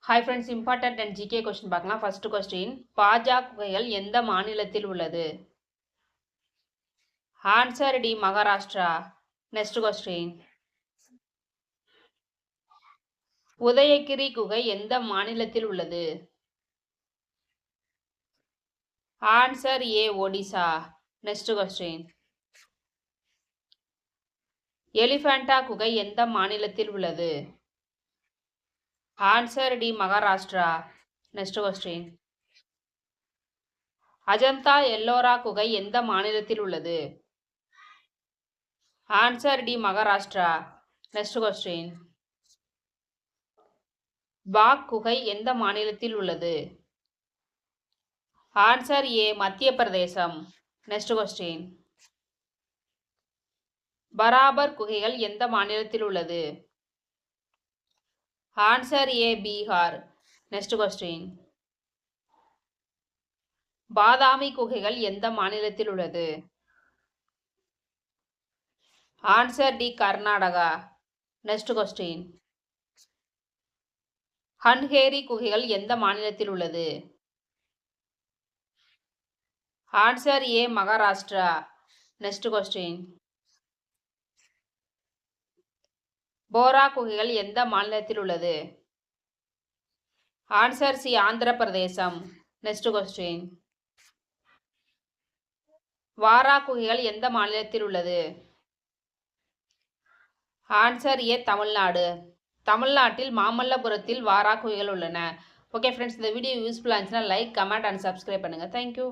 Hi friends, important and GK question பார்க்கலாம். First question, பாஜா குகைகள் எந்த மாநிலத்தில் உள்ளது? Answer D, Maharashtra. Next question, Udayagiri குகை எந்த மாநிலத்தில் உள்ளது? Answer A, Odisha. Next question, Elephanta குகை எந்த மாநிலத்தில் உள்ளது? Answer D, Maharashtra. Next question, Ajanta Ellora குகை எந்த மாநிலத்தில் உள்ளது? Answer D, Maharashtra. Next question, பாக் குகை எந்த மாநிலத்தில் உள்ளது? Answer A, மத்திய பிரதேசம். Next question, பராபர் குகைகள் எந்த மாநிலத்தில் உள்ளது? Answer A, Bihar. Next question, பாதாமி குகைகள் எந்த மாநிலத்தில் உள்ளது? Answer D, Karnataka. Next question, ஹன்ஹேரி குகைகள் எந்த மாநிலத்தில் உள்ளது? Answer A, Maharashtra. Next question, Bora குகைகள் எந்த மாநிலத்தில் உள்ளது? Answer C, ஆந்திர பிரதேசம். Next question, வாரா குகைகள் எந்த மாநிலத்தில் உள்ளது? Answer A, Tamil Nadu. தமிழ்நாட்டில் மாமல்லபுரத்தில் வாரா குகைகள் உள்ளன. ஓகே ஃப்ரெண்ட்ஸ், இந்த வீடியோ யூஸ்ஃபுல்லாக இருந்துச்சுன்னா லைக், கமெண்ட் அண்ட் சப்ஸ்கிரைப் பண்ணுங்கள். தேங்க்யூ.